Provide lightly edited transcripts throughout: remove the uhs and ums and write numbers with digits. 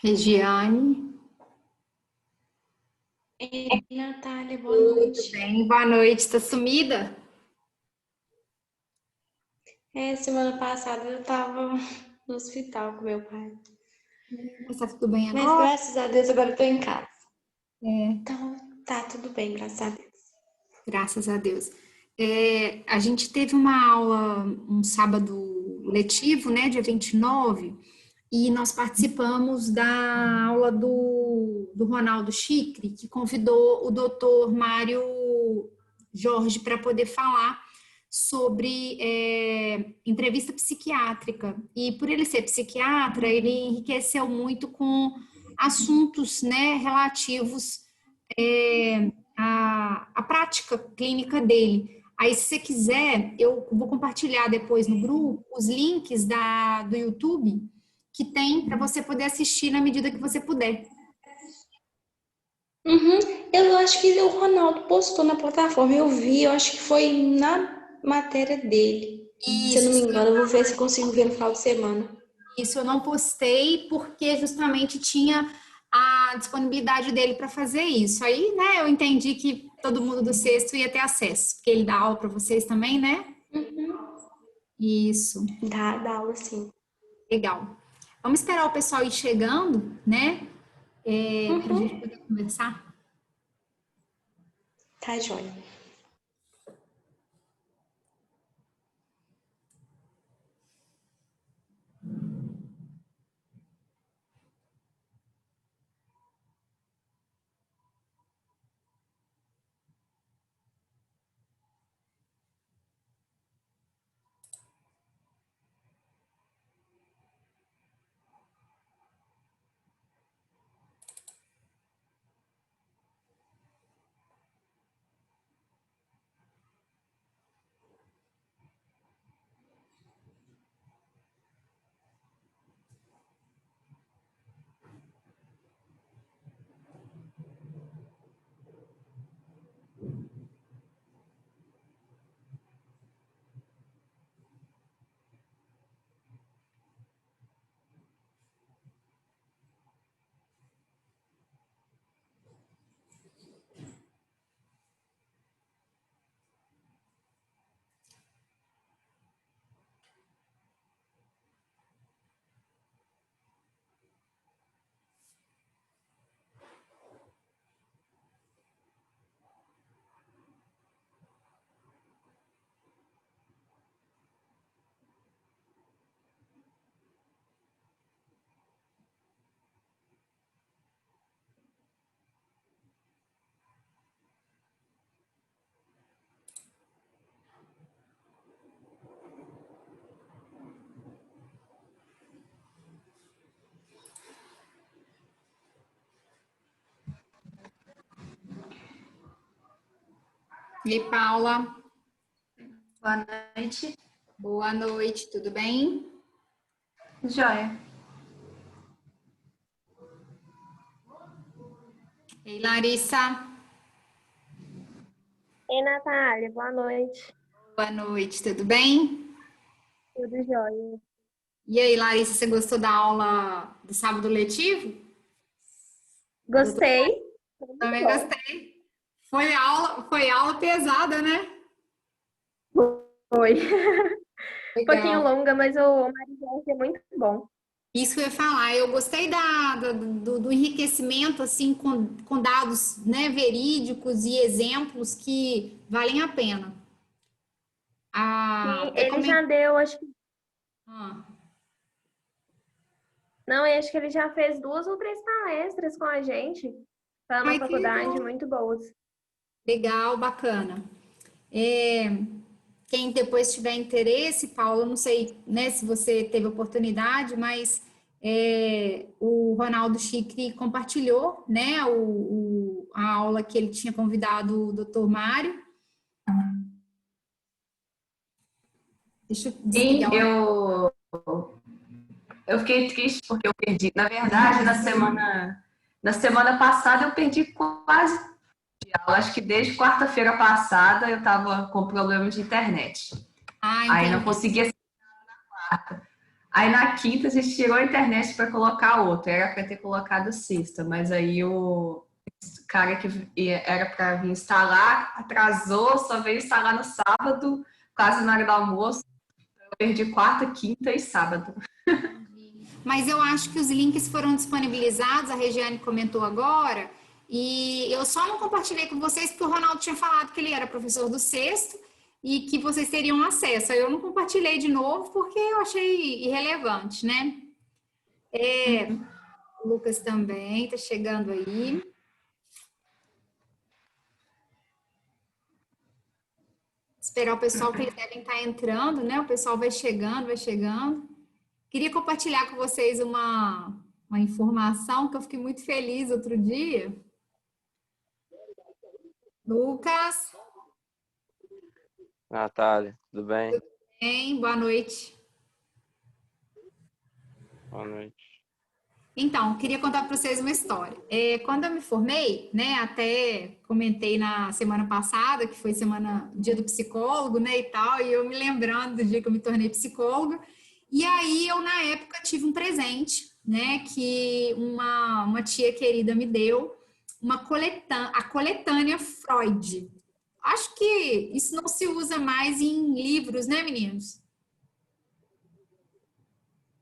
Regiane. Ei, Natália, boa Tudo noite. bem? Boa noite. Está sumida? Semana passada eu tava no hospital com meu pai. Mas tá tudo bem Mas agora? graças a Deus agora eu tô em casa. É, Então tá tudo bem, graças a Deus. graças a Deus. A gente teve uma aula, um sábado letivo, né, dia 29, e nós participamos da aula do Ronaldo Chicre, que convidou o doutor Mário Jorge para poder falar sobre entrevista psiquiátrica. E por ele ser psiquiatra, ele enriqueceu muito com assuntos, né, relativos à prática clínica dele. Aí, se você quiser, eu vou compartilhar depois no grupo os links do YouTube que tem para você poder assistir na medida que você puder. Uhum. Eu acho que o Ronaldo postou na plataforma, eu vi, eu acho que foi na matéria dele. Se eu não Isso, me engano, eu vou ver se eu consigo ver no final de semana. isso eu não postei porque justamente tinha a disponibilidade dele para fazer isso. Aí, né, eu entendi que todo mundo do sexto ia ter acesso, porque ele dá aula para vocês também, né? Uhum. Isso, Dá aula sim. legal. Vamos esperar o pessoal ir chegando, né? Para a gente Uhum. poder conversar. Tá joia. E aí, Paula, Boa noite. boa noite, tudo bem? Joia. Ei, Larissa, Ei, Natália, boa noite. boa noite, tudo bem? Tudo jóia. E aí, Larissa, você gostou da aula do sábado letivo? Doutor, Gostei. Foi muito também bom. gostei. Foi aula pesada, né? Foi. Um pouquinho Legal. longa, mas o Marisol é muito bom. Isso que eu ia falar. Eu gostei do enriquecimento, assim, com dados, né, verídicos e exemplos que valem a pena. Sim, Até ele já comentei. deu, acho que. Ah, Não, eu acho que ele já fez 2 ou 3 palestras com a gente. Tá na ai, que faculdade, legal. muito boas. Legal, bacana. É, quem depois tiver interesse, Paulo, eu não sei, né, se você teve oportunidade, mas o Ronaldo Chicre compartilhou, né, a aula que ele tinha convidado o Dr. Mário. Deixa eu Sim, desligar. eu Eu fiquei triste porque eu perdi. Na verdade, na semana passada eu perdi quase aula. Acho que desde quarta-feira passada eu estava com problema de internet. Ah, Aí não entendi. conseguia. Aí na quinta a gente tirou a internet para colocar outra. Era para ter colocado sexta, mas aí o cara que era para vir instalar atrasou, só veio instalar no sábado, quase na hora do almoço. Eu perdi quarta, quinta e sábado. Mas eu acho que os links foram disponibilizados, a Regiane comentou agora, e eu só não compartilhei com vocês porque o Ronaldo tinha falado que ele era professor do sexto e que vocês teriam acesso. Aí eu não compartilhei de novo porque eu achei irrelevante, né? O Lucas também tá chegando aí. Esperar o pessoal que eles devem estar entrando, né? O pessoal vai chegando, vai chegando. Queria compartilhar com vocês uma informação que eu fiquei muito feliz outro dia. Lucas, Natália, tudo bem? bem, boa noite. Boa noite. Então, queria contar para vocês uma história. Quando eu me formei, né, até comentei na semana passada, que foi dia do psicólogo, né, e tal, e eu me lembrando do dia que eu me tornei psicóloga, e aí eu, na época, tive um presente, né, que uma tia querida me deu, a coletânea Freud. Acho que isso não se usa mais em livros, né, meninos?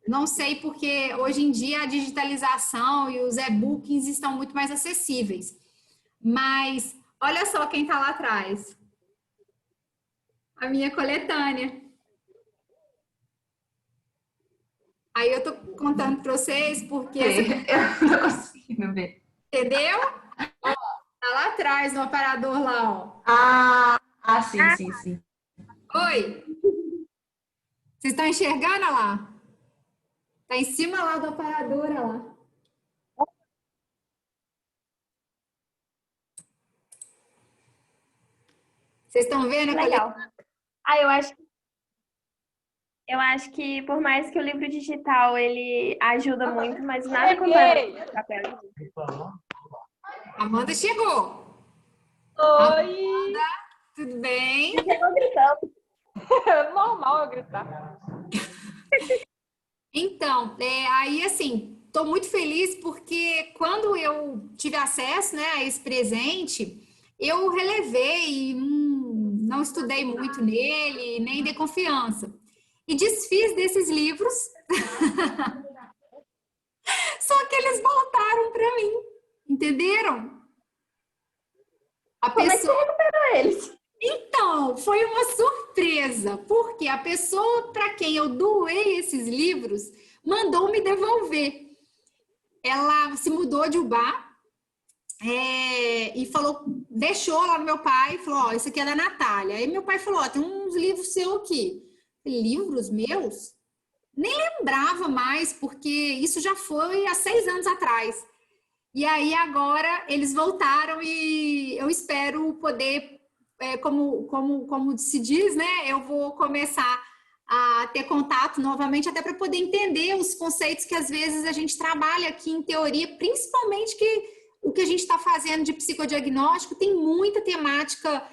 Não sei porque hoje em dia a digitalização e os e-books estão muito mais acessíveis. Mas olha só quem está lá atrás. A minha coletânea. Aí eu tô contando para vocês porque Eu não tô conseguindo ver. entendeu? Ó, tá lá atrás no aparador lá, ó. Sim. Oi. Vocês estão enxergando olha lá? Tá em cima lá do aparador olha lá. Vocês estão vendo? Legal. Eu acho que por mais que o livro digital ele ajuda muito, mas nada compara com o papel. A Amanda chegou. Oi! Amanda, tudo bem? Chegou gritando. É normal eu gritar. Então, aí assim, estou muito feliz porque quando eu tive acesso, né, a esse presente, eu relevei e não estudei muito nele, nem dei confiança. E desfiz desses livros, só que eles voltaram para mim, entenderam? Como é que você recuperou eles? Então, foi uma surpresa, porque a pessoa para quem eu doei esses livros mandou me devolver. Ela se mudou de Ubá e falou, deixou lá no meu pai, falou, ó, isso aqui é da Natália. Aí meu pai falou, ó, tem uns livros seus aqui. Livros meus? Nem lembrava mais, porque isso já foi há 6 anos atrás. E aí agora eles voltaram e eu espero poder, como se diz, né? Eu vou começar a ter contato novamente, até para poder entender os conceitos que às vezes a gente trabalha aqui em teoria, principalmente que o que a gente está fazendo de psicodiagnóstico tem muita temática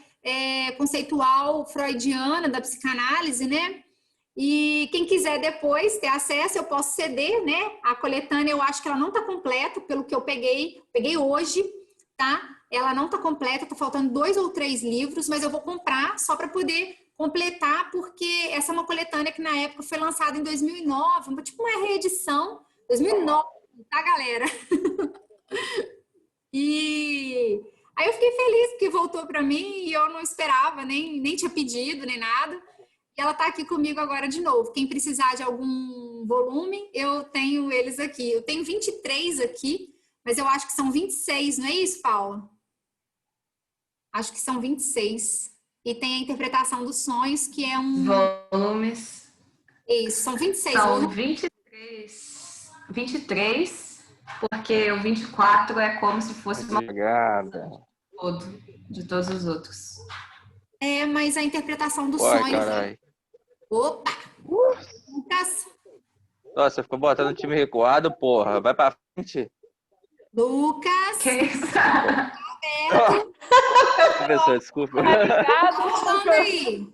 conceitual freudiana da psicanálise, né? E quem quiser depois ter acesso, eu posso ceder, né? A coletânea, eu acho que ela não está completa, pelo que eu peguei hoje, tá? Ela não está completa, está faltando 2 ou 3 livros, mas eu vou comprar só para poder completar, porque essa é uma coletânea que na época foi lançada em 2009, tipo uma reedição, 2009, tá, galera? E aí eu fiquei feliz porque voltou para mim e eu não esperava, nem tinha pedido, nem nada. E ela está aqui comigo agora de novo. Quem precisar de algum volume, eu tenho eles aqui. Eu tenho 23 aqui, mas eu acho que são 26, não é isso, Paula? Acho que são 26. E tem a interpretação dos sonhos, que é um... Volumes. Isso, são 26. São 23. 23, porque o 24 é como se fosse uma todo de todos os outros. Mas a interpretação dos Uai, sonhos... carai. Opa! Lucas! Nossa, você ficou botando o time recuado, porra. Vai pra frente. Lucas, Que isso? Professor, desculpa. Obrigado. falando aí.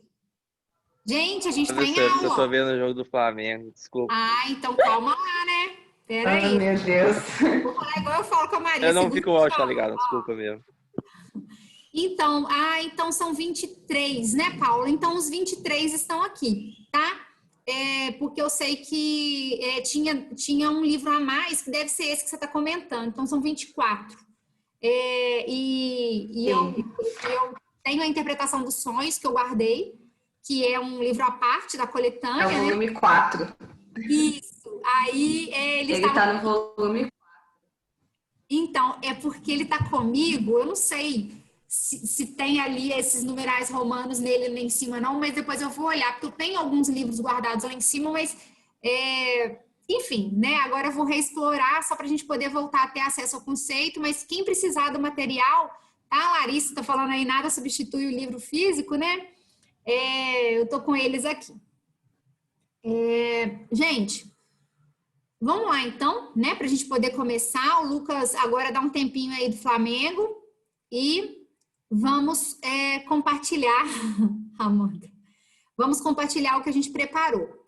Gente, a gente tá em Professor, porque eu tô aula. vendo o jogo do Flamengo. Desculpa. Ah, então calma lá, né? Ah, Peraí. meu Deus. Vou falar igual eu falo com a Maria. Eu não segura fico o o áudio, tá som. ligado? Desculpa mesmo. Então são 23, né, Paula? Então os 23 estão aqui, tá? Porque eu sei que tinha um livro a mais, que deve ser esse que você está comentando. Então são 24. Eu tenho a interpretação dos sonhos que eu guardei, que é um livro à parte da É coletânea, o né? volume 4. Isso. Aí eles Ele estavam. tá no volume. Então, é porque ele está comigo, eu não sei se tem ali esses numerais romanos nele lá em cima, não, mas depois eu vou olhar, porque eu tenho alguns livros guardados lá em cima, mas, enfim, né? Agora eu vou reexplorar só para a gente poder voltar a ter acesso ao conceito, mas quem precisar do material, tá? A Larissa está falando aí, nada substitui o livro físico, né? Eu tô com eles aqui. Gente, vamos lá, então, né? Para a gente poder começar. O Lucas agora dá um tempinho aí do Flamengo e vamos compartilhar, Amanda. Vamos compartilhar o que a gente preparou.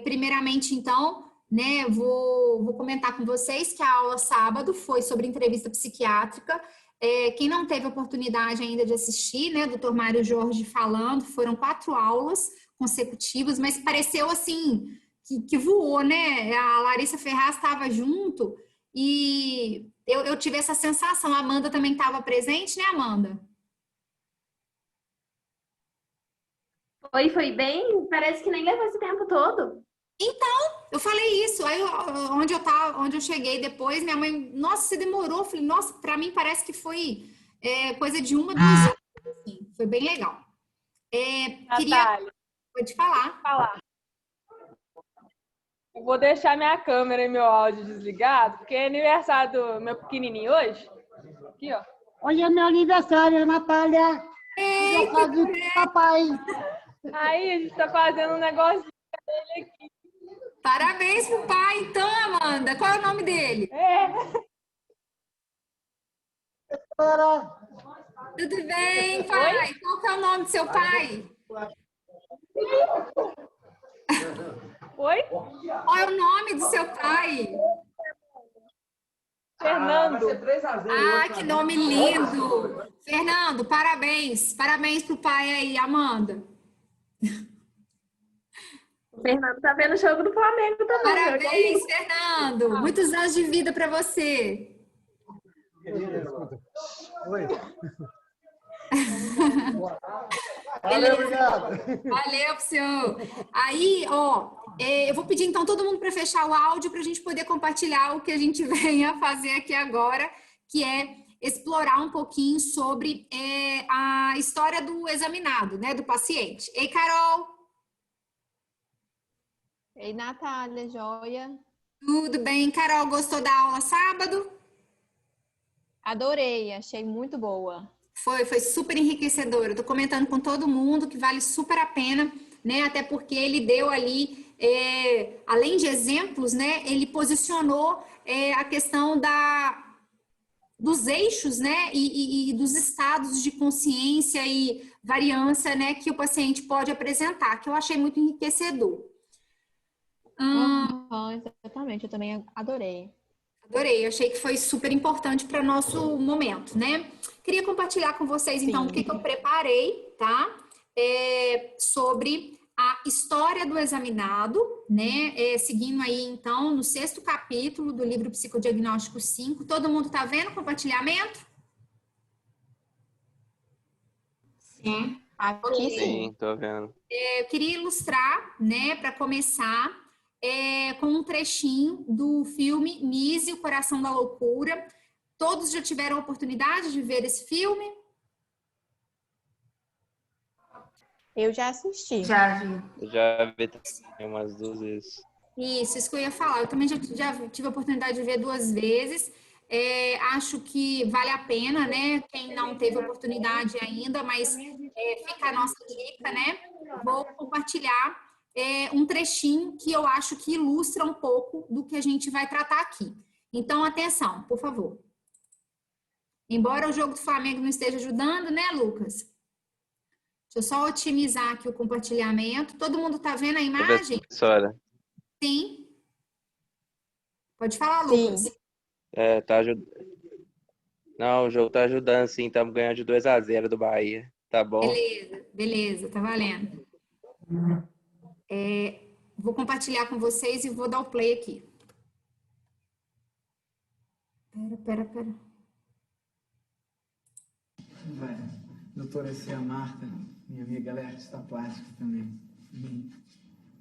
Primeiramente, então, né? Vou comentar com vocês que a aula sábado foi sobre entrevista psiquiátrica. Quem não teve oportunidade ainda de assistir, né? Dr. Mário Jorge falando, foram 4 aulas consecutivas, mas pareceu assim que voou, né? A Larissa Ferraz estava junto e eu tive essa sensação. A Amanda também estava presente, né, Amanda? Foi bem, parece que nem levou esse tempo todo. Eu falei isso. Aí onde eu cheguei depois, minha mãe, nossa, você demorou. Eu falei, nossa, para mim parece que foi coisa de 1, 2 horas. Assim. Foi bem legal. Natália, Pode falar. eu vou deixar minha câmera e meu áudio desligado, porque é aniversário do meu pequenininho hoje. Aqui, ó. Hoje é meu aniversário, Natália. Eita, Aniversário do papai. Aí a gente tá fazendo um negócio dele aqui. parabéns pro pai, então, Amanda. Qual é o nome dele? Tudo bem, pai? Qual que é o nome do seu pai? Oi? Qual é o nome do seu pai? Fernando. Ah, que nome lindo! Fernando, parabéns. Parabéns pro pai aí, Amanda. O Fernando tá vendo o jogo do Flamengo também. Parabéns, Fernando. Muitos anos de vida para você. Oi. Beleza. Obrigado. Valeu, senhor. Aí, eu vou pedir então todo mundo para fechar o áudio para a gente poder compartilhar o que a gente vem a fazer aqui agora, que é explorar um pouquinho sobre a história do examinado, né, do paciente. Ei, Carol. Ei, Natália, joia? Tudo bem, Carol? Gostou da aula sábado? Adorei, achei muito boa. Foi super enriquecedor. Eu tô comentando com todo mundo que vale super a pena, né? Até porque ele deu ali, além de exemplos, né? Ele posicionou a questão dos eixos, né? E dos estados de consciência e variância, né? Que o paciente pode apresentar, que eu achei muito enriquecedor. Exatamente, eu também adorei. Adorei, achei que foi super importante para nosso momento, né? Queria compartilhar com vocês, então, o que eu preparei, tá? Sobre a história do examinado, né? Seguindo aí, então, no 6º capítulo do livro Psicodiagnóstico 5. Todo mundo tá vendo o compartilhamento? Sim. Aqui sim. Sim, tô vendo. Eu queria ilustrar, né, para começar, com um trechinho do filme Nise, O Coração da Loucura. Todos já tiveram a oportunidade de ver esse filme? Eu já assisti. Já vi. Eu já vi umas 2 vezes. Isso que eu ia falar. Eu também já tive a oportunidade de ver 2 vezes. Acho que vale a pena, né? Quem não teve oportunidade ainda, mas fica a nossa dica, né? Vou compartilhar um trechinho que eu acho que ilustra um pouco do que a gente vai tratar aqui. Então, atenção, por favor. Embora o jogo do Flamengo não esteja ajudando, né, Lucas? Deixa eu só otimizar aqui o compartilhamento. Todo mundo está vendo a imagem? Professora. Sim. Pode falar, Sim. Lucas. Tá ajudando. Não, o jogo tá ajudando, sim. Estamos ganhando de 2-0 do Bahia. Tá bom? Beleza, tá valendo. Vou compartilhar com vocês e vou dar o play aqui. Pera. Vai. Doutora Cia Marta, minha amiga, ela é artista plástica também.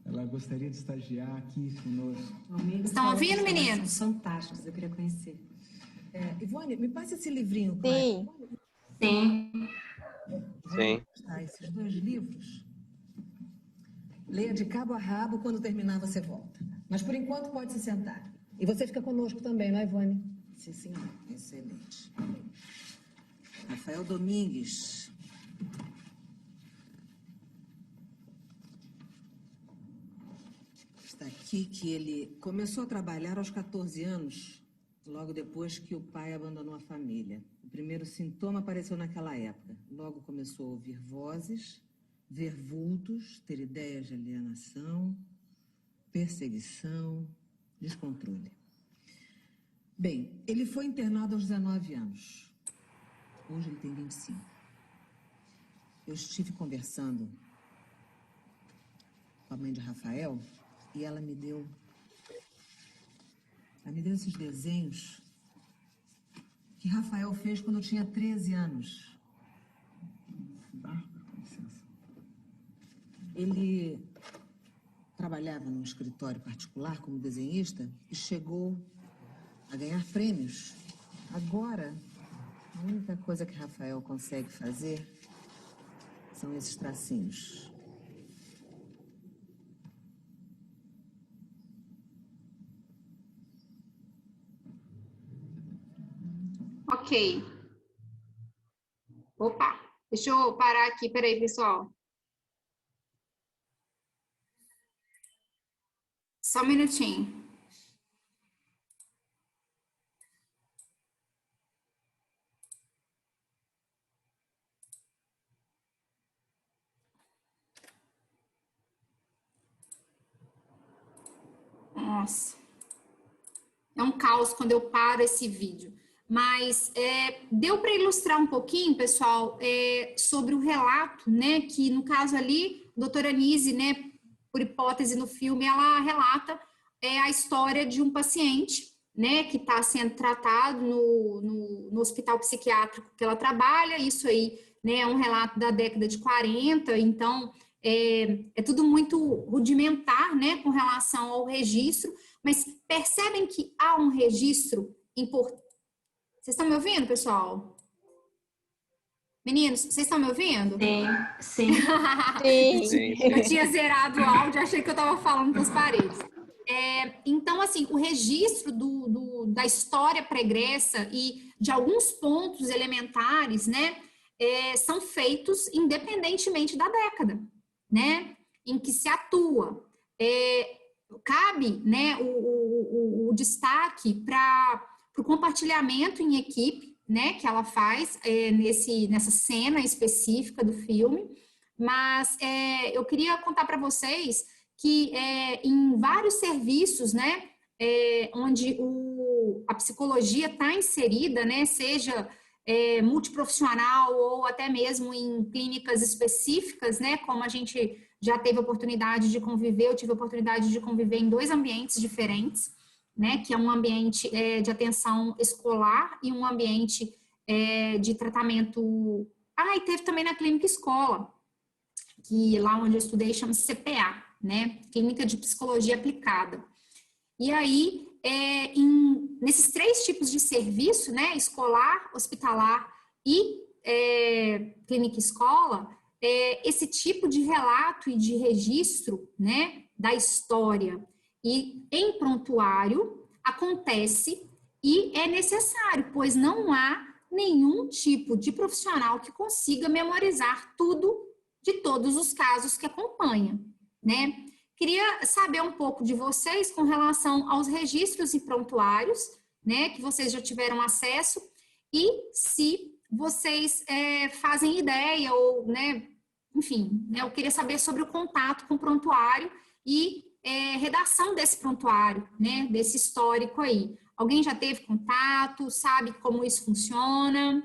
Ela gostaria de estagiar aqui conosco. Estão ouvindo, meninos? Fantásticos, eu queria conhecer. Ivone, me passa esse livrinho. Sim. Sim. Sim. Esses 2 livros. Leia de cabo a rabo, quando terminar você volta. Mas por enquanto pode se sentar. E você fica conosco também, não é, Ivone? Sim, senhor. Excelente. Rafael Domingues. Está aqui que ele começou a trabalhar aos 14 anos, logo depois que o pai abandonou a família. O primeiro sintoma apareceu naquela época. Logo começou a ouvir vozes, ver vultos, ter ideias de alienação, perseguição, descontrole. Bem, ele foi internado aos 19 anos. Hoje ele tem 25. Eu estive conversando com a mãe de Rafael e ela me deu esses desenhos que Rafael fez quando eu tinha 13 anos. Com licença. Ele trabalhava num escritório particular como desenhista e chegou a ganhar prêmios. Agora, a única coisa que Rafael consegue fazer são esses tracinhos. Ok. Opa, deixa eu parar aqui. Peraí, pessoal. Só um minutinho. Nossa. É um caos quando eu paro esse vídeo. Mas deu para ilustrar um pouquinho, pessoal, sobre o relato, né? Que no caso ali, a doutora Anise, né, por hipótese no filme, ela relata a história de um paciente, né, que está sendo tratado no hospital psiquiátrico que ela trabalha. Isso aí, né, é um relato da década de 40, então é tudo muito rudimentar, né, com relação ao registro, mas percebem que há um registro importante. Vocês estão me ouvindo, pessoal? Meninos, vocês estão me ouvindo? Sim. Sim. Eu tinha zerado o áudio, achei que eu estava falando com as paredes. Então, assim, o registro da história pregressa e de alguns pontos elementares, né, são feitos independentemente da década, né, em que se atua. Cabe, né, o destaque para o compartilhamento em equipe, né, que ela faz nessa cena específica do filme, mas eu queria contar para vocês que em vários serviços, né, onde a psicologia está inserida, né, seja multiprofissional ou até mesmo em clínicas específicas, né, como a gente já teve a oportunidade de conviver, eu tive a oportunidade de conviver em 2 ambientes diferentes, né, que é um ambiente de atenção escolar e um ambiente de tratamento. E teve também na clínica escola, que lá onde eu estudei chama-se CPA, né, Clínica de Psicologia Aplicada. E aí, nesses 3 tipos de serviço, né, escolar, hospitalar e clínica escola, esse tipo de relato e de registro, né, da história e em prontuário acontece e é necessário, pois não há nenhum tipo de profissional que consiga memorizar tudo de todos os casos que acompanha, né? queria saber um pouco de vocês com relação aos registros e prontuários, né, que vocês já tiveram acesso, e se vocês fazem ideia ou, né, enfim, né, eu queria saber sobre o contato com o prontuário e redação desse prontuário, né, desse histórico aí. Alguém já teve contato, sabe como isso funciona?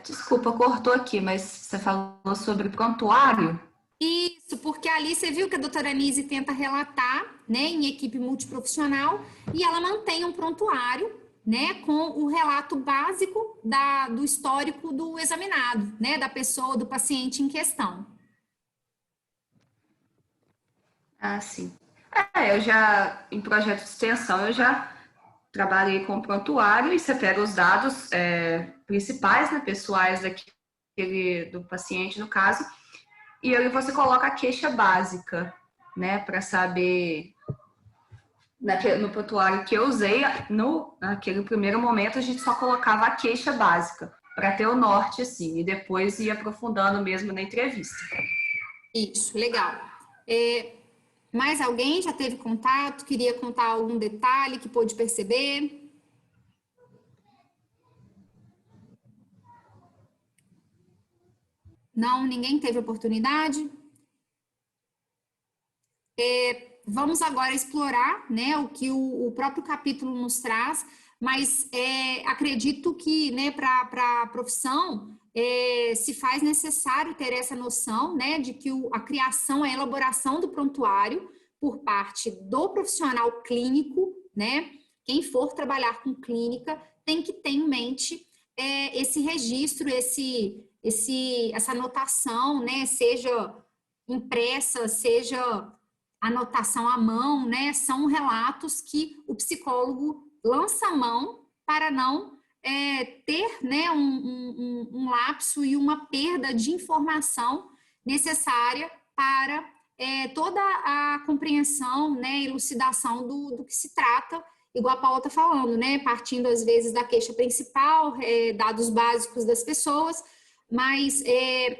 Desculpa, cortou aqui, mas você falou sobre prontuário? Isso, porque ali você viu que a doutora Anise tenta relatar, né, em equipe multiprofissional, e ela mantém um prontuário, né, com o relato básico do histórico do examinado, né, da pessoa, do paciente em questão. Ah, sim. Eu já, em projeto de extensão, eu já trabalhei com prontuário e você pega os dados principais, né, pessoais do paciente, no caso, e aí você coloca a queixa básica, né, para saber, no prontuário que eu usei, naquele primeiro momento a gente só colocava a queixa básica, para ter o norte, assim, e depois ia aprofundando mesmo na entrevista. Isso, legal. Mais alguém já teve contato? Queria contar algum detalhe que pôde perceber? Não, ninguém teve oportunidade? Vamos agora explorar, né, o que o próprio capítulo nos traz, mas acredito que, né, para a profissão se faz necessário ter essa noção, né, de que a criação, a elaboração do prontuário por parte do profissional clínico, né, quem for trabalhar com clínica tem que ter em mente esse registro, essa anotação, né, seja impressa, seja anotação à mão, né, são relatos que o psicólogo lança a mão para não ter, né, um lapso e uma perda de informação necessária para toda a compreensão, né, elucidação do que se trata, igual a Paula está falando, né, partindo às vezes da queixa principal, dados básicos das pessoas, mas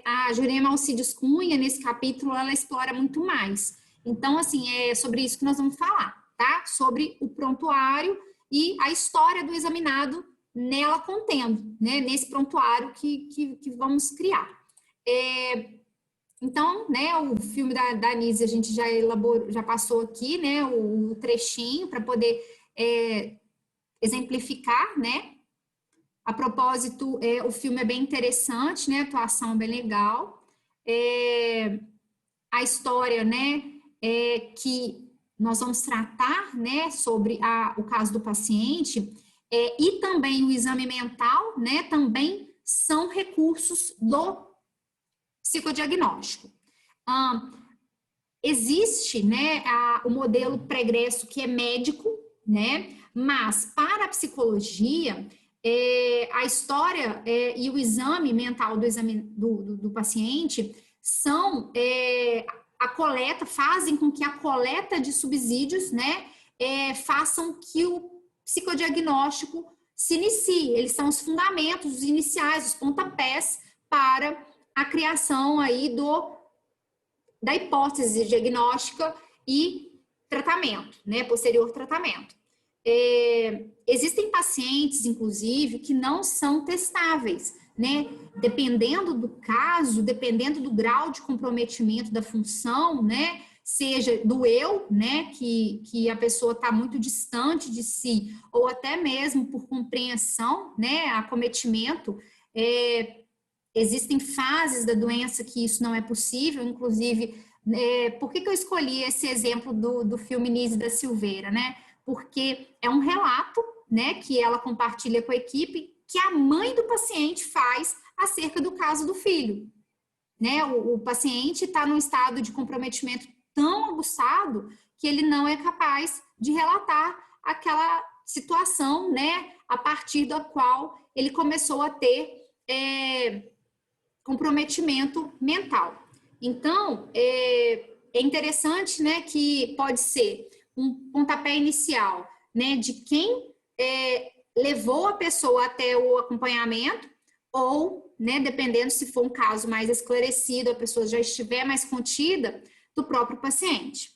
a Jurema Alcides Cunha, nesse capítulo, ela explora muito mais. Então, assim, é sobre isso que nós vamos falar, tá? Sobre o prontuário e a história do examinado nela contendo, né? Nesse prontuário que vamos criar. Então, né, o filme da Anise a gente já elaborou, já passou aqui, né, o trechinho para poder exemplificar, né? A propósito, o filme é bem interessante, né? A atuação é bem legal. A história, né, que nós vamos tratar, né, sobre o caso do paciente e também o exame mental, né, também são recursos do psicodiagnóstico. Existe, né, o modelo pregresso que é médico, né, mas para a psicologia, a história e o exame mental do paciente são fazem com que a coleta de subsídios, né, façam que o psicodiagnóstico se inicie. Eles são os fundamentos, os iniciais, os pontapés para a criação aí da hipótese diagnóstica e tratamento, né, posterior tratamento. Existem pacientes, inclusive, que não são testáveis, né? Dependendo do caso, dependendo do grau de comprometimento da função, né? Seja do eu, né? Que a pessoa está muito distante de si, ou até mesmo por compreensão, né? Acometimento. Existem fases da doença que isso não é possível, inclusive, por que eu escolhi esse exemplo do filme Nise da Silveira, né? Porque é um relato, né, que ela compartilha com a equipe, que a mãe do paciente faz acerca do caso do filho. Né? O paciente está num estado de comprometimento tão aguçado que ele não é capaz de relatar aquela situação, né, a partir da qual ele começou a ter comprometimento mental. Então, é interessante, né, que pode ser um pontapé inicial, né, de quem levou a pessoa até o acompanhamento, ou né, dependendo se for um caso mais esclarecido, a pessoa já estiver mais contida, do próprio paciente.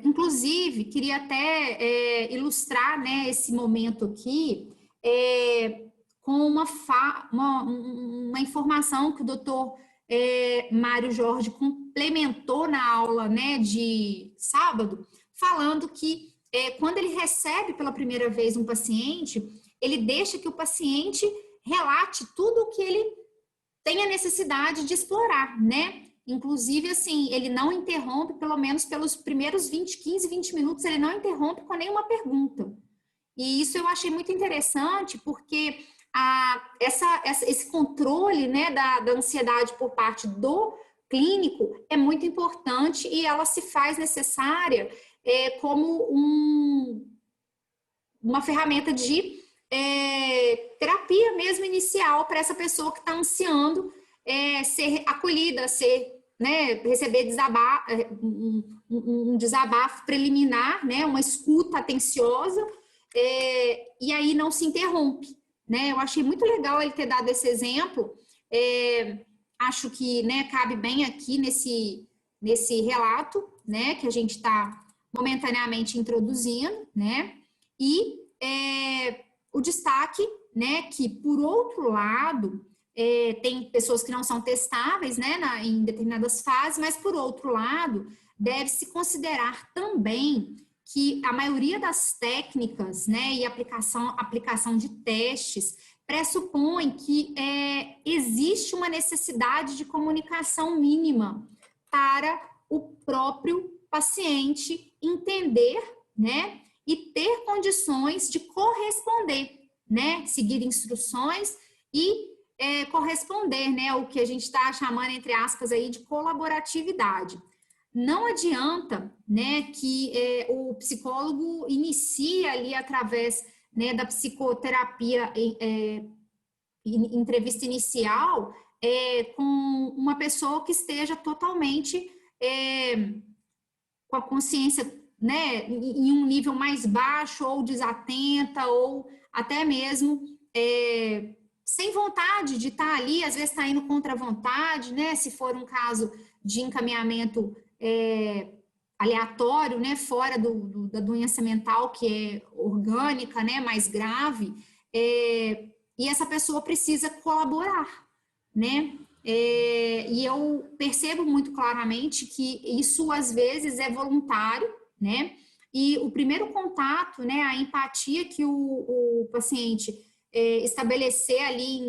Inclusive, queria até ilustrar, né, esse momento aqui com uma informação que o doutor Mário Jorge complementou na aula, né, de sábado, falando que quando ele recebe pela primeira vez um paciente, ele deixa que o paciente relate tudo o que ele tem a necessidade de explorar, né? Inclusive, assim, ele não interrompe, pelo menos pelos primeiros 15, 20 minutos, ele não interrompe com nenhuma pergunta. E isso eu achei muito interessante, porque esse controle, né, da ansiedade por parte do clínico é muito importante e ela se faz necessária como uma ferramenta de terapia mesmo inicial para essa pessoa que está ansiando ser acolhida, né, receber um desabafo preliminar, né, uma escuta atenciosa, e aí não se interrompe, né? Eu achei muito legal ele ter dado esse exemplo, acho que, né, cabe bem aqui nesse relato, né, que a gente está momentaneamente introduzindo, né, e o destaque, né, que por outro lado, tem pessoas que não são testáveis, né, em determinadas fases, mas por outro lado, deve-se considerar também que a maioria das técnicas, né, e aplicação de testes pressupõe que existe uma necessidade de comunicação mínima para o próprio paciente entender, né, e ter condições de corresponder, né, seguir instruções e corresponder, né, o que a gente está chamando, entre aspas, aí de colaboratividade. Não adianta, né, que o psicólogo inicie ali através, né, da psicoterapia entrevista inicial com uma pessoa que esteja totalmente com a consciência, né, em um nível mais baixo ou desatenta ou até mesmo sem vontade de estar ali, às vezes está indo contra a vontade, né, se for um caso de encaminhamento aleatório, né, fora da doença mental que é orgânica, né, mais grave, e essa pessoa precisa colaborar, né, e eu percebo muito claramente que isso às vezes é voluntário, né, e o primeiro contato, né, a empatia que o paciente estabelecer ali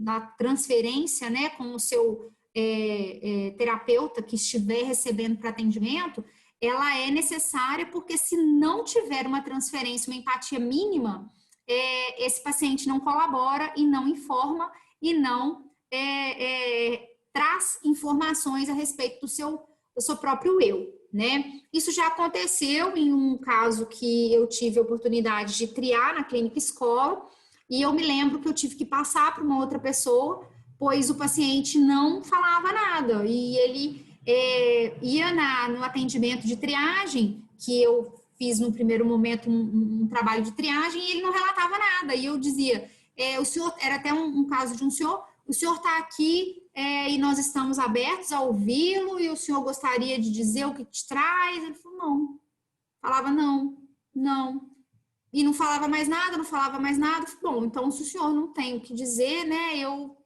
na transferência, né, com o seu terapeuta que estiver recebendo para atendimento, ela é necessária porque se não tiver uma transferência, uma empatia mínima, esse paciente não colabora e não informa e não traz informações a respeito do seu próprio eu, né? Isso já aconteceu em um caso que eu tive a oportunidade de triar na clínica escola e eu me lembro que eu tive que passar para uma outra pessoa, pois o paciente não falava nada e ele ia no atendimento de triagem, que eu fiz no primeiro momento um trabalho de triagem e ele não relatava nada. E eu dizia, o senhor, era até um caso de um senhor, o senhor está aqui e nós estamos abertos a ouvi-lo e o senhor gostaria de dizer o que te traz? Ele falou, não. Falava, não. E não falava mais nada, não falava mais nada. Bom, então se o senhor não tem o que dizer, né, eu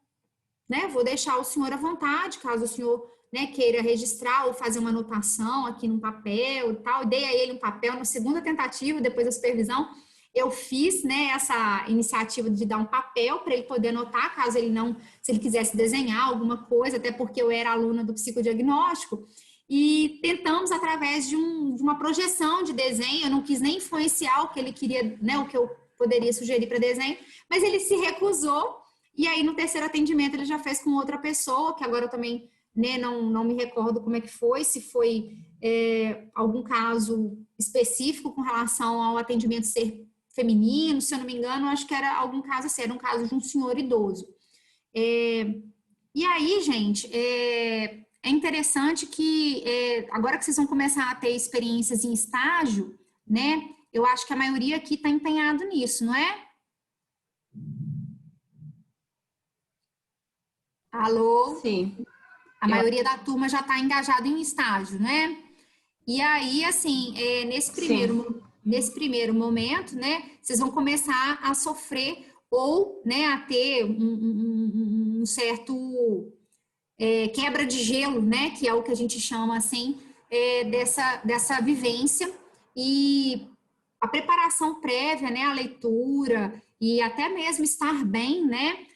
vou deixar o senhor à vontade, caso o senhor, né, queira registrar ou fazer uma anotação aqui num papel e tal. Dei a ele um papel na segunda tentativa, depois da supervisão, eu fiz, né, essa iniciativa de dar um papel para ele poder anotar, caso ele não, se ele quisesse desenhar alguma coisa, até porque eu era aluna do psicodiagnóstico, e tentamos através de uma projeção de desenho, eu não quis nem influenciar o que ele queria, né, o que eu poderia sugerir para desenho, mas ele se recusou. E aí, no terceiro atendimento, ele já fez com outra pessoa, que agora eu também, né, não me recordo como é que foi, se foi algum caso específico com relação ao atendimento ser feminino, se eu não me engano, acho que era algum caso assim, era um caso de um senhor idoso. E aí, gente, é interessante que agora que vocês vão começar a ter experiências em estágio, né, eu acho que a maioria aqui está empenhado nisso, não é? Alô? Sim. A maioria da turma já está engajada em estágio, né? E aí, assim, nesse primeiro momento, né, vocês vão começar a sofrer ou, né, a ter um certo quebra de gelo, né, que é o que a gente chama, assim, dessa vivência. E a preparação prévia, né, a leitura e até mesmo estar bem, né,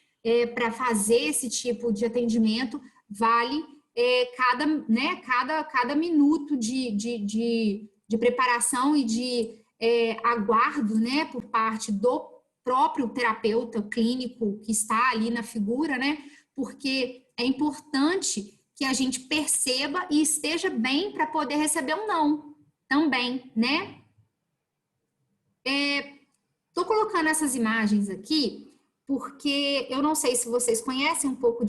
para fazer esse tipo de atendimento vale cada minuto de preparação e de aguardo, né, por parte do próprio terapeuta clínico que está ali na figura, né, porque é importante que a gente perceba e esteja bem para poder receber um não também, né? Estou colocando essas imagens aqui porque eu não sei se vocês conhecem um pouco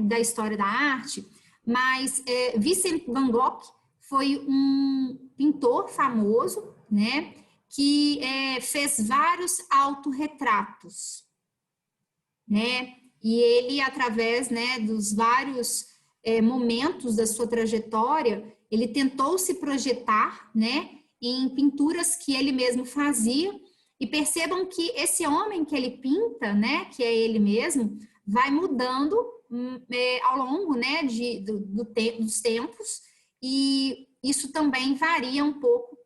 da história da arte, mas Vincent van Gogh foi um pintor famoso, né, que fez vários autorretratos, né, e ele, através, né, dos vários momentos da sua trajetória, ele tentou se projetar, né, em pinturas que ele mesmo fazia. E percebam que esse homem que ele pinta, né, que é ele mesmo, vai mudando ao longo, né, dos tempos, e isso também varia um pouco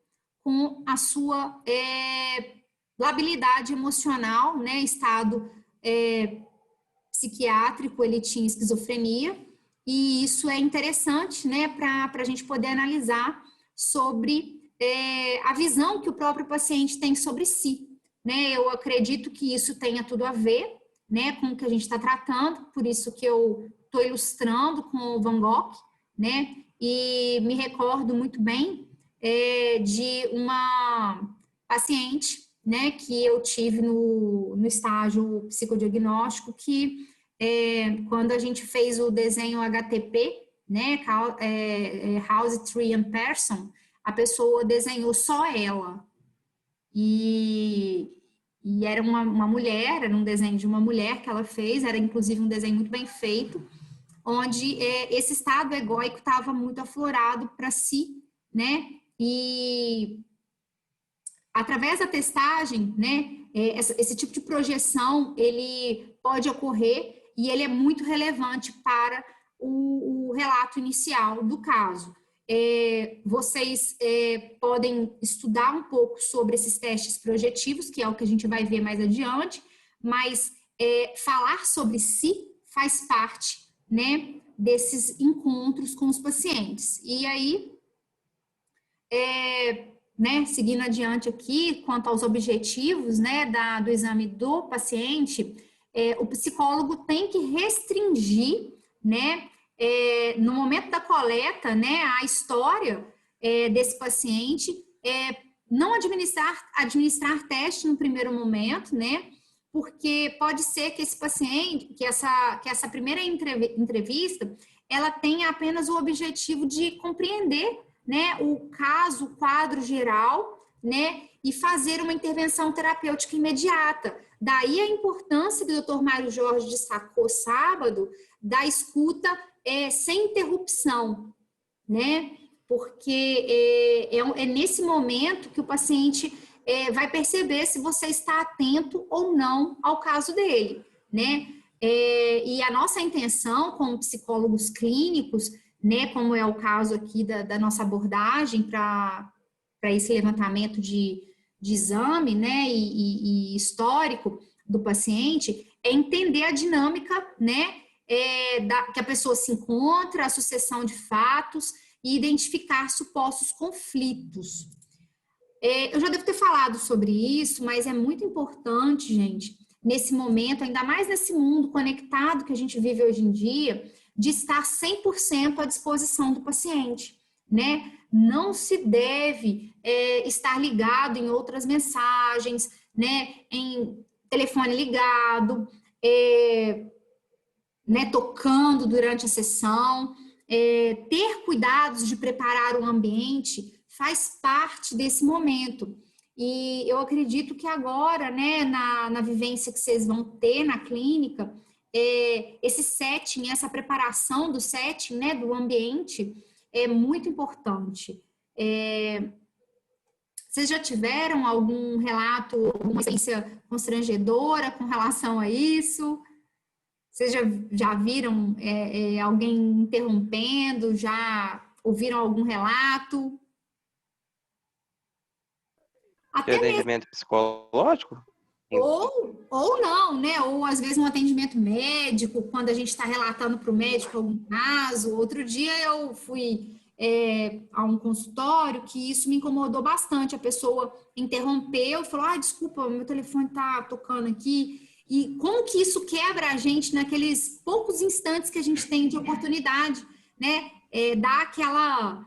com a sua labilidade emocional, né, estado psiquiátrico, ele tinha esquizofrenia, e isso é interessante, né, para a gente poder analisar sobre a visão que o próprio paciente tem sobre si, né? Eu acredito que isso tenha tudo a ver, né, com o que a gente está tratando, por isso que eu estou ilustrando com o Van Gogh, né? E me recordo muito bem de uma paciente, né, que eu tive no estágio psicodiagnóstico, que quando a gente fez o desenho HTP, né, House, Tree and Person, a pessoa desenhou só ela. E era uma mulher, era um desenho de uma mulher que ela fez, era inclusive um desenho muito bem feito, onde esse estado egóico estava muito aflorado para si, né? E através da testagem, né, esse tipo de projeção, ele pode ocorrer e ele é muito relevante para o relato inicial do caso. Vocês podem estudar um pouco sobre esses testes projetivos, que é o que a gente vai ver mais adiante, mas falar sobre si faz parte, né, desses encontros com os pacientes. E aí, né, seguindo adiante aqui, quanto aos objetivos, né, do exame do paciente, o psicólogo tem que restringir, né, no momento da coleta, né, a história desse paciente, não administrar teste no primeiro momento, né, porque pode ser que esse paciente, que essa primeira entrevista, ela tenha apenas o objetivo de compreender, né, o caso, o quadro geral, né, e fazer uma intervenção terapêutica imediata. Daí a importância que o Dr. Mário Jorge destacou sábado, da escuta sem interrupção, né, porque é nesse momento que o paciente vai perceber se você está atento ou não ao caso dele, né, e a nossa intenção como psicólogos clínicos, né, como é o caso aqui da nossa abordagem para esse levantamento de exame, né, e histórico do paciente, é entender a dinâmica, né, que a pessoa se encontra, a sucessão de fatos e identificar supostos conflitos. Eu já devo ter falado sobre isso, mas é muito importante, gente, nesse momento, ainda mais nesse mundo conectado que a gente vive hoje em dia, de estar 100% à disposição do paciente, né? Não se deve estar ligado em outras mensagens, né? Em telefone ligado, né? Tocando durante a sessão. Ter cuidados de preparar o ambiente faz parte desse momento. E eu acredito que agora, né, na vivência que vocês vão ter na clínica, esse setting, essa preparação do setting, né, do ambiente, é muito importante. Vocês já tiveram algum relato, alguma experiência constrangedora com relação a isso? Vocês já viram alguém interrompendo? Já ouviram algum relato? De atendimento psicológico? Ou não, né? Ou às vezes um atendimento médico, quando a gente está relatando para o médico algum caso. Outro dia eu fui a um consultório que isso me incomodou bastante. A pessoa interrompeu e falou: desculpa, meu telefone está tocando aqui. E como que isso quebra a gente naqueles poucos instantes que a gente tem de oportunidade, né? Dá aquela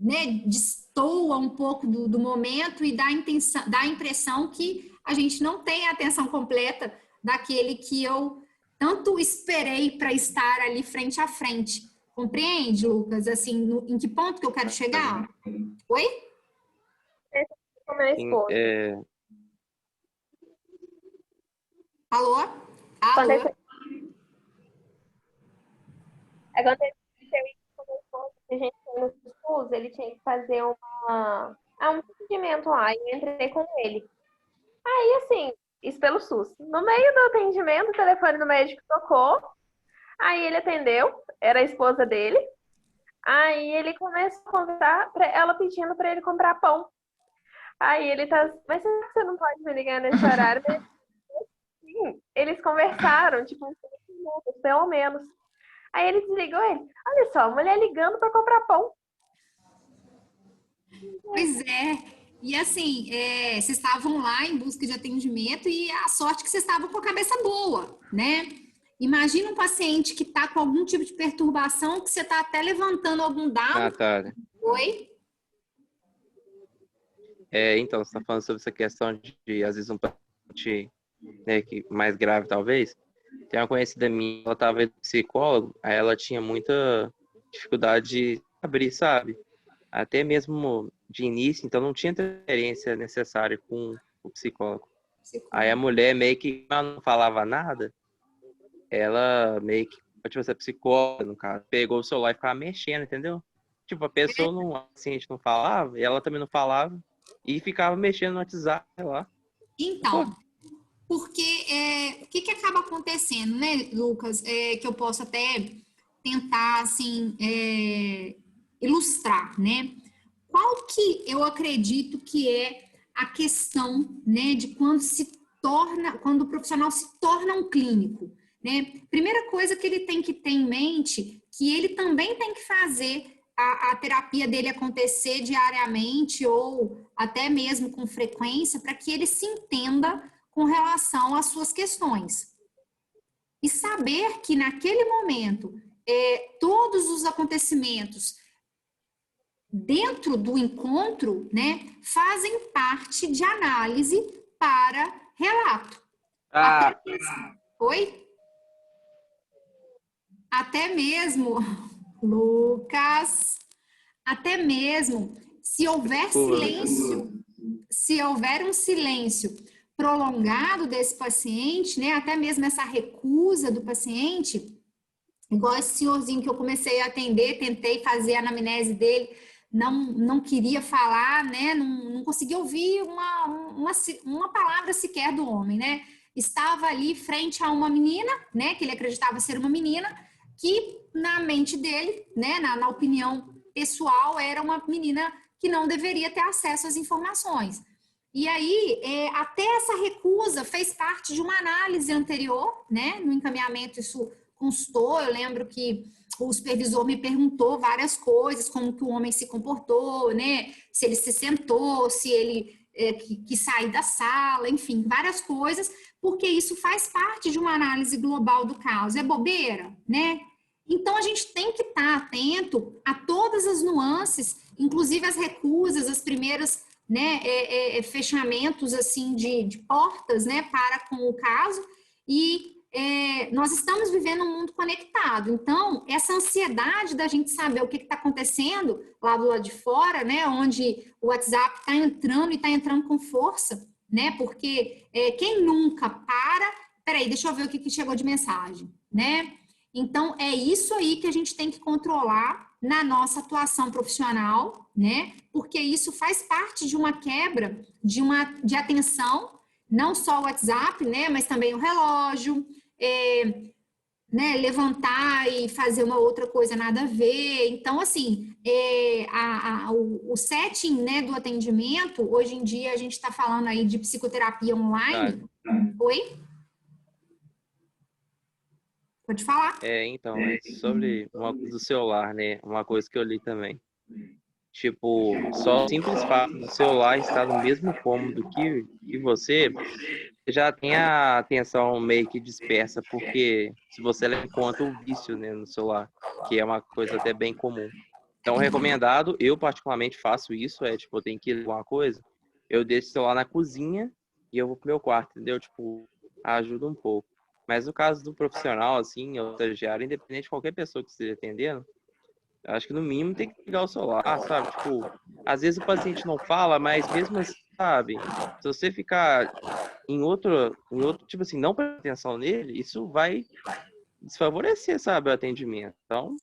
né, destoa um pouco do momento e dá a impressão que a gente não tem a atenção completa daquele que eu tanto esperei para estar ali frente a frente. Compreende, Lucas? Assim, em que ponto que eu quero chegar? Oi? Alô? Alô? Aconteceu a gente no SUS, ele tinha que fazer um atendimento lá, e eu entrei com ele. Aí, assim, isso pelo SUS. No meio do atendimento, o telefone do médico tocou, aí ele atendeu, era a esposa dele, aí ele começou a conversar, ela pedindo para ele comprar pão. Aí ele mas você não pode me ligar nesse horário? Sim, eles conversaram, tipo, uns 5 minutos, pelo menos. Aí ele desligou ele. Olha só, a mulher ligando para comprar pão. Pois é. E assim, vocês estavam lá em busca de atendimento e a sorte que vocês estavam com a cabeça boa, né? Imagina um paciente que está com algum tipo de perturbação, que você está até levantando algum dado. Natália. Oi? Então, você está falando sobre essa questão de às vezes, um paciente, né, mais grave, talvez. Tem uma conhecida minha, ela estava psicólogo, aí ela tinha muita dificuldade de abrir, sabe? Até mesmo de início, então não tinha experiência necessária com o psicólogo. Aí a mulher meio que não falava nada, ela meio que, tipo, essa psicóloga, no caso, pegou o celular e ficava mexendo, entendeu? Tipo, a pessoa não, assim, a gente não falava, e ela também não falava, e ficava mexendo no WhatsApp, sei lá. Então, porque o que acaba acontecendo, né, Lucas? Que eu posso até tentar, assim, ilustrar, né? Qual que eu acredito que é a questão, né, de quando o profissional se torna um clínico, né? Primeira coisa que ele tem que ter em mente, que ele também tem que fazer a terapia dele acontecer diariamente ou até mesmo com frequência, para que ele se entenda com relação às suas questões. E saber que naquele momento, todos os acontecimentos dentro do encontro, né, fazem parte de análise para relato. Oi? Até mesmo, Lucas, até mesmo se houver silêncio, se houver um silêncio prolongado desse paciente, né, até mesmo essa recusa do paciente, igual esse senhorzinho que eu comecei a atender, tentei fazer a anamnese dele, não queria falar, né, não conseguia ouvir uma palavra sequer do homem, né, estava ali frente a uma menina, né, que ele acreditava ser uma menina, que na mente dele, né, na opinião pessoal, era uma menina que não deveria ter acesso às informações. E aí, até essa recusa fez parte de uma análise anterior, né, no encaminhamento isso constou, eu lembro que o supervisor me perguntou várias coisas, como que o homem se comportou, né, se ele se sentou, se ele quis sair da sala, enfim, várias coisas, porque isso faz parte de uma análise global do caso. É bobeira, né? Então, a gente tem que estar atento a todas as nuances, inclusive as recusas, as primeiras, né, fechamentos, assim, de portas, né, para com o caso, e nós estamos vivendo um mundo conectado. Então, essa ansiedade da gente saber o que está acontecendo lá do lado de fora, né, onde o WhatsApp está entrando e está entrando com força, né, porque quem nunca para peraí, deixa eu ver o que chegou de mensagem, né? Então, é isso aí que a gente tem que controlar na nossa atuação profissional, né? Porque isso faz parte de uma quebra de atenção, não só o WhatsApp, né? Mas também o relógio, né? Levantar e fazer uma outra coisa nada a ver. Então, assim, o setting, né, do atendimento, hoje em dia a gente está falando aí de psicoterapia online. Oi? Pode falar. Então, sobre uma coisa do celular, né? Uma coisa que eu li também. Tipo, só o simples fato do celular estar no mesmo cômodo que você já tem a atenção meio que dispersa, porque se você leva em conta o vício, né, no celular, que é uma coisa até bem comum. Então, recomendado, eu particularmente faço isso, tipo, eu tenho que ir alguma coisa, eu deixo o celular na cozinha e eu vou pro meu quarto, entendeu? Tipo, ajuda um pouco. Mas no caso do profissional, assim, ou estagiário, independente de qualquer pessoa que esteja atendendo, eu acho que no mínimo tem que ligar o celular, sabe? Tipo, às vezes o paciente não fala, mas mesmo assim, sabe? Se você ficar em outro, tipo assim, não prestar atenção nele, isso vai desfavorecer, sabe, o atendimento. Então,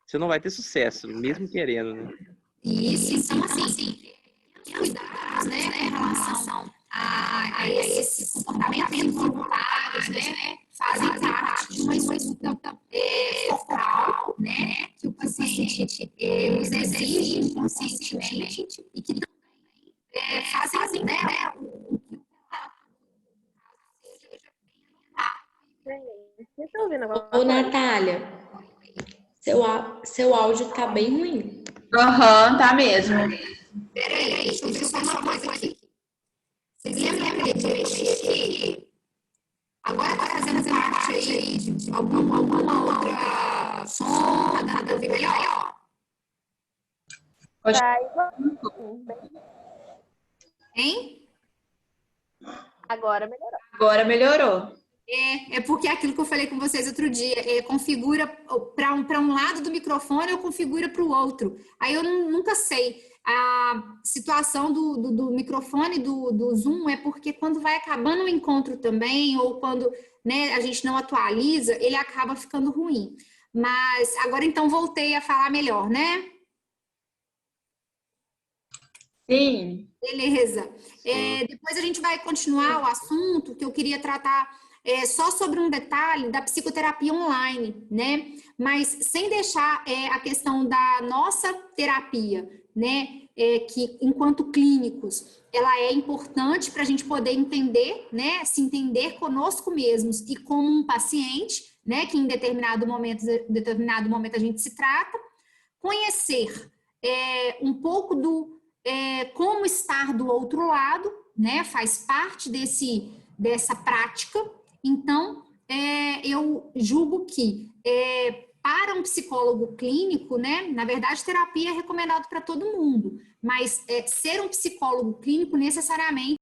você não vai ter sucesso, mesmo querendo, né? Isso, então, assim, cuidados, né, em relação a esses comportamentos voluntários, né, fazem parte de uma escuta focal, né, que o paciente nos exige inconscientemente e que também fazem, né, Vocês estão ouvindo alguma Ô, coisa? Natália, seu áudio tá bem ruim. Aham, tá mesmo. Peraí, deixa eu ver só uma coisa aqui. Vocês lembram que eu aqui? Agora tá fazendo parte aí de alguma outra som, nada a ver melhor? Tá igual. Hein? Agora melhorou. Agora melhorou. É porque é aquilo que eu falei com vocês outro dia, configura para um lado do microfone ou configura para o outro. Aí eu nunca sei. A situação do microfone do Zoom é porque quando vai acabando o encontro também, ou quando, né, a gente não atualiza, ele acaba ficando ruim. Mas agora então voltei a falar melhor, né? Sim. Beleza. Depois a gente vai continuar o assunto que eu queria tratar só sobre um detalhe da psicoterapia online, né? Mas sem deixar a questão da nossa terapia, né? Que enquanto clínicos, ela é importante para a gente poder entender, né? Se entender conosco mesmos e como um paciente, né? Que em determinado momento a gente se trata, conhecer um pouco como estar do outro lado, né? Faz parte dessa prática. Então, eu julgo que para um psicólogo clínico, né? Na verdade, terapia é recomendado para todo mundo, mas ser um psicólogo clínico necessariamente